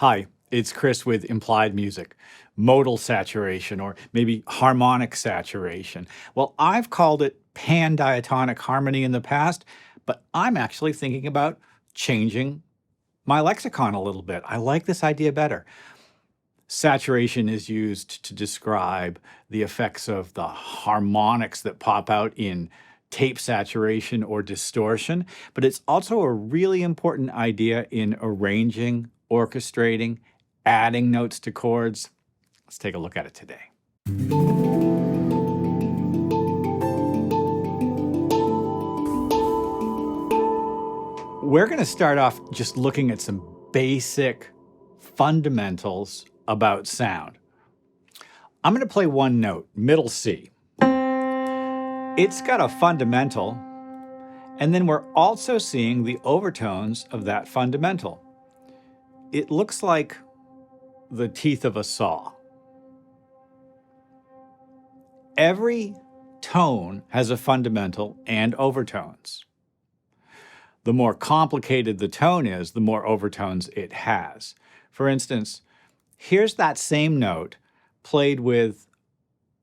Hi, it's Chris with Implied Music, modal saturation, or maybe harmonic saturation. Well, I've called it pan-diatonic harmony in the past, but I'm actually thinking about changing my lexicon a little bit. I like this idea better. Saturation is used to describe the effects of the harmonics that pop out in tape saturation or distortion, but it's also a really important idea in arranging, orchestrating, adding notes to chords. Let's take a look at it today. We're going to start off just looking at some basic fundamentals about sound. I'm going to play one note, middle C. It's got a fundamental, and then we're also seeing the overtones of that fundamental. It looks like the teeth of a saw. Every tone has a fundamental and overtones. The more complicated the tone is, the more overtones it has. For instance, here's that same note played with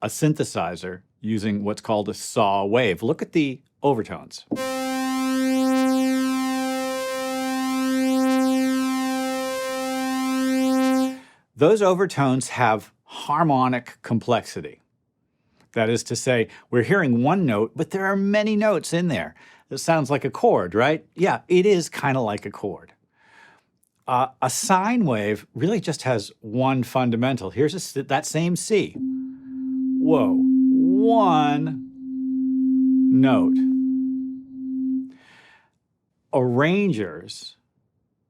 a synthesizer using what's called a saw wave. Look at the overtones. Those overtones have harmonic complexity. That is to say, we're hearing one note, but there are many notes in there. This sounds like a chord, right? Yeah, it is kind of like a chord. A sine wave really just has one fundamental. Here's that same C. Whoa, one note. Arrangers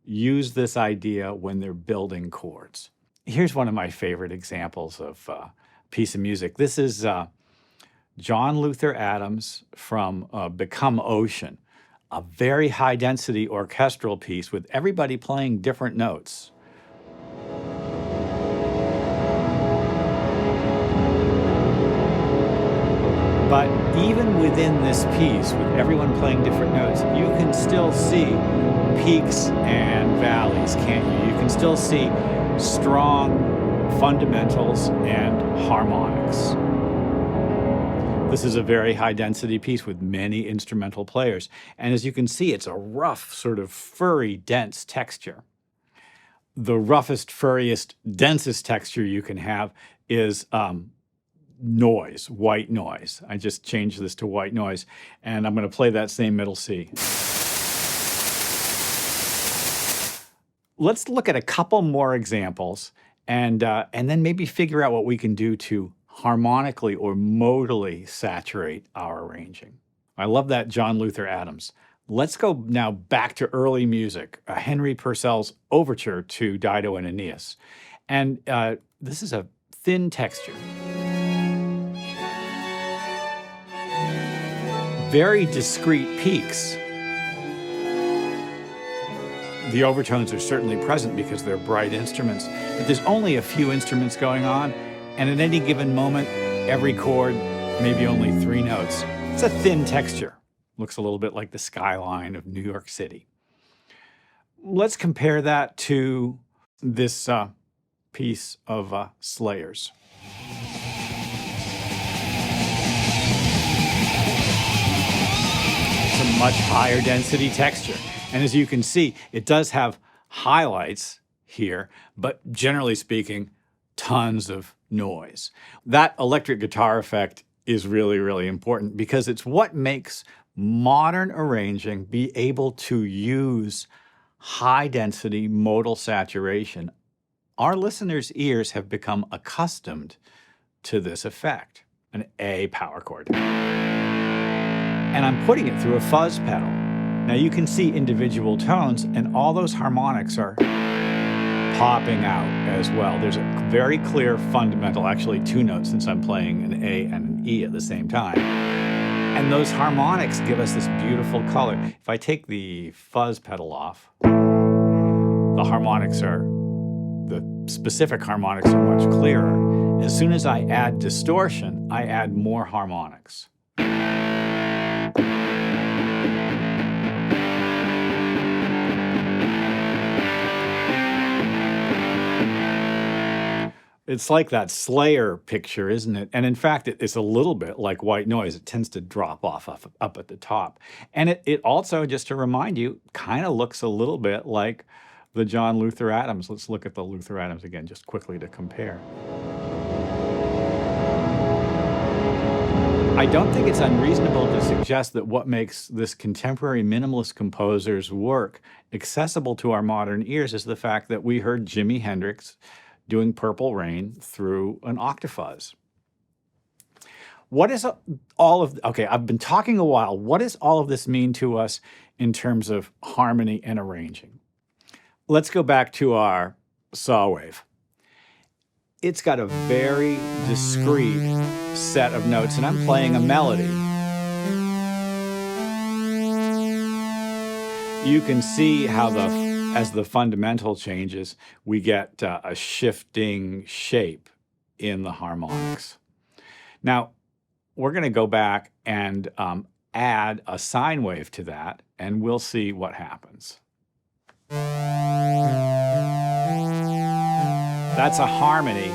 use this idea when they're building chords. Here's one of my favorite examples of a piece of music. This is John Luther Adams from Become Ocean, a very high-density orchestral piece with everybody playing different notes. But even within this piece, with everyone playing different notes, you can still see peaks and valleys, can't you? You can still see strong fundamentals and harmonics. This is a very high-density piece with many instrumental players. And as you can see, it's a rough, sort of furry, dense texture. The roughest, furriest, densest texture you can have is noise, white noise. I just changed this to white noise, and I'm going to play that same middle C. Let's look at a couple more examples, and then maybe figure out what we can do to harmonically or modally saturate our arranging. I love that John Luther Adams. Let's go now back to early music, Henry Purcell's overture to Dido and Aeneas. And this is a thin texture. Very discrete peaks. The overtones are certainly present because they're bright instruments, but there's only a few instruments going on, and at any given moment, every chord, maybe only 3 notes. It's a thin texture. Looks a little bit like the skyline of New York City. Let's compare that to this piece of Slayer's. It's a much higher density texture. And as you can see, it does have highlights here, but generally speaking, tons of noise. That electric guitar effect is really, really important because it's what makes modern arranging be able to use high-density modal saturation. Our listeners' ears have become accustomed to this effect, an A power chord. And I'm putting it through a fuzz pedal. Now you can see individual tones, and all those harmonics are popping out as well. There's a very clear fundamental, actually 2 notes since I'm playing an A and an E at the same time. And those harmonics give us this beautiful color. If I take the fuzz pedal off, the specific harmonics are much clearer. As soon as I add distortion, I add more harmonics. It's like that Slayer picture, isn't it? And in fact, it's a little bit like white noise. It tends to drop off up at the top. And it also, just to remind you, kind of looks a little bit like the John Luther Adams. Let's look at the Luther Adams again, just quickly to compare. I don't think it's unreasonable to suggest that what makes this contemporary minimalist composer's work accessible to our modern ears is the fact that we heard Jimi Hendrix doing Purple Rain through an octafuzz. What is all of, okay, I've been talking a while. What does all of this mean to us in terms of harmony and arranging? Let's go back to our saw wave. It's got a very discrete set of notes, and I'm playing a melody. You can see how as the fundamental changes, we get a shifting shape in the harmonics. Now, we're going to go back and add a sine wave to that, and we'll see what happens. That's a harmony,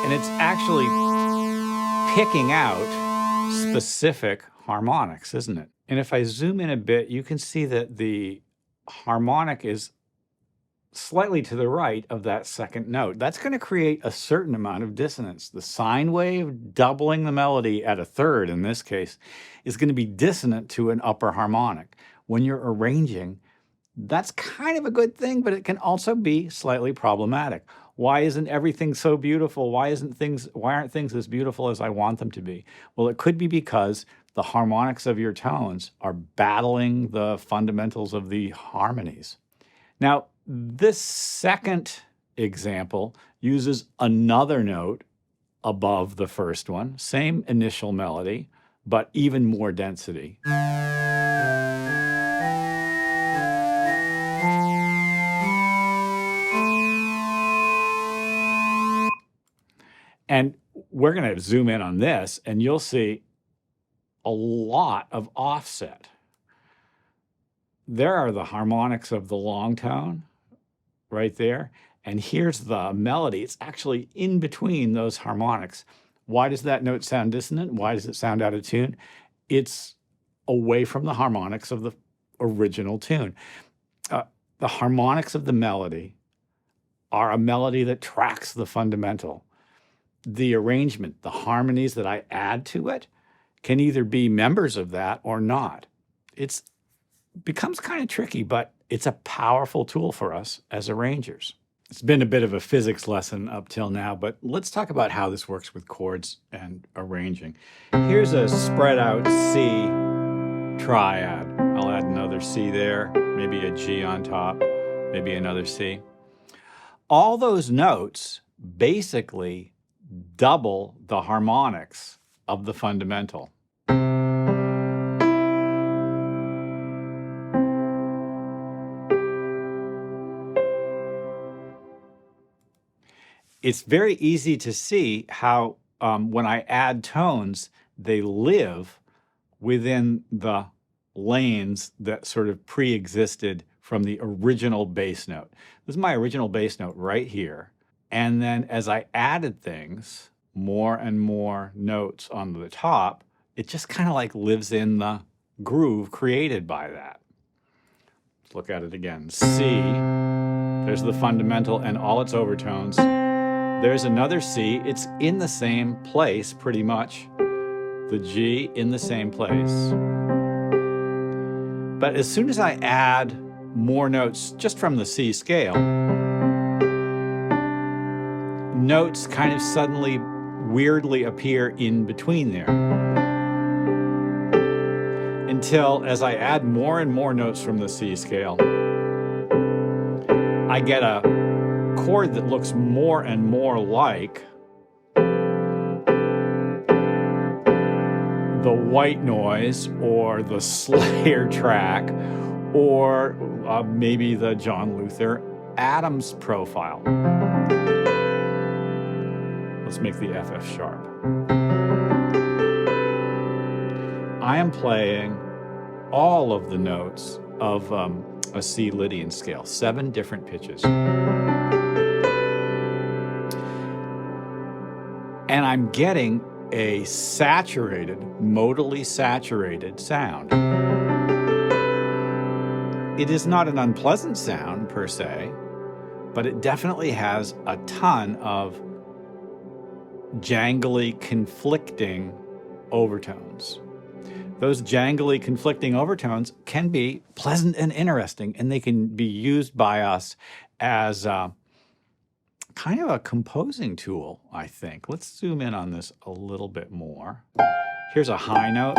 and it's actually picking out specific harmonics, isn't it? And if I zoom in a bit, you can see that the harmonic is slightly to the right of that second note. That's going to create a certain amount of dissonance. The sine wave, doubling the melody at a third in this case, is going to be dissonant to an upper harmonic. When you're arranging, that's kind of a good thing, but it can also be slightly problematic. Why isn't everything so beautiful? Why aren't things as beautiful as I want them to be? Well, it could be because the harmonics of your tones are battling the fundamentals of the harmonies. Now, this second example uses another note above the first one, same initial melody, but even more density. And we're going to zoom in on this, and you'll see a lot of offset. There are the harmonics of the long tone right there, and here's the melody. It's actually in between those harmonics. Why does that note sound dissonant? Why does it sound out of tune? It's away from the harmonics of the original tune. The harmonics of the melody are a melody that tracks the fundamental. The arrangement, the harmonies that I add to it, can either be members of that or not. It becomes kind of tricky, but it's a powerful tool for us as arrangers. It's been a bit of a physics lesson up till now, but let's talk about how this works with chords and arranging. Here's a spread out C triad. I'll add another C there, maybe a G on top, maybe another C. All those notes basically double the harmonics of the fundamental. It's very easy to see how when I add tones, they live within the lanes that sort of pre-existed from the original bass note. This is my original bass note right here. And then as I added things, more and more notes on the top, it just kind of like lives in the groove created by that. Let's look at it again. C, there's the fundamental and all its overtones. There's another C, it's in the same place pretty much. The G in the same place. But as soon as I add more notes just from the C scale, notes kind of suddenly weirdly appear in between there. Until as I add more and more notes from the C scale, I get a chord that looks more and more like the white noise or the Slayer track or maybe the John Luther Adams profile. Let's make the FF sharp. I am playing all of the notes of a C Lydian scale, 7 different pitches. and I'm getting a saturated, modally saturated sound. It is not an unpleasant sound per se, but it definitely has a ton of jangly, conflicting overtones. Those jangly, conflicting overtones can be pleasant and interesting, and they can be used by us as kind of a composing tool, I think. Let's zoom in on this a little bit more. Here's a high note.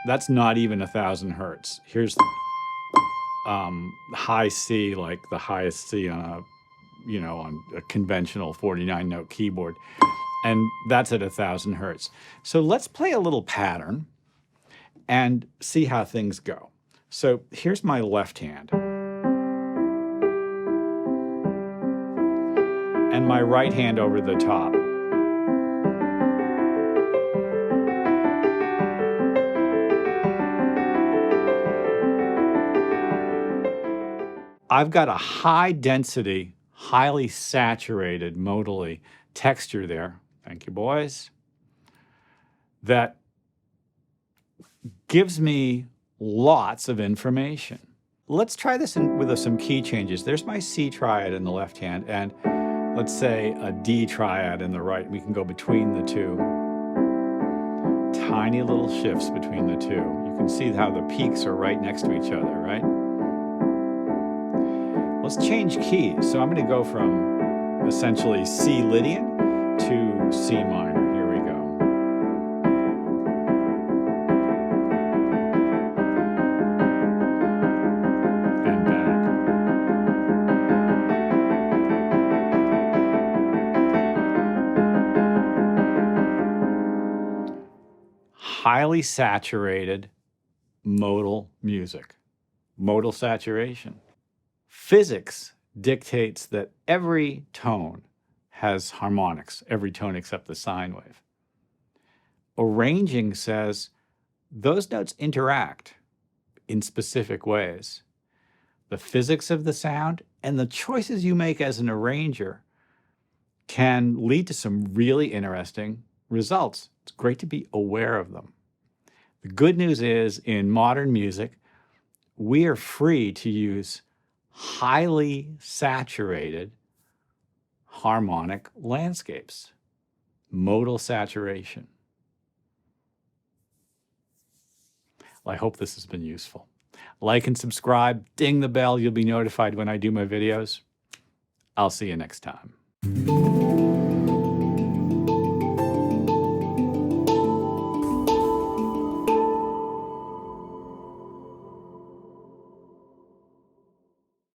That's not even 1,000 hertz. Here's high C, like the highest C on a conventional 49-note keyboard, and that's at 1,000 hertz. So let's play a little pattern and see how things go. So here's my left hand, and my right hand over the top. I've got a high density, highly saturated modally texture there. Thank you, boys. That gives me lots of information. Let's try this with some key changes. There's my C triad in the left hand, and let's say a D triad in the right. We can go between the two. Tiny little shifts between the two. You can see how the peaks are right next to each other, right? Let's change keys. So I'm going to go from essentially C Lydian to C minor. Here we go. And back. Highly saturated modal music. Modal saturation. Physics dictates that every tone has harmonics, every tone except the sine wave. Arranging says those notes interact in specific ways. The physics of the sound and the choices you make as an arranger can lead to some really interesting results. It's great to be aware of them. The good news is, in modern music, we are free to use highly saturated harmonic landscapes. Modal saturation. Well, I hope this has been useful. Like and subscribe, ding the bell, you'll be notified when I do my videos. I'll see you next time.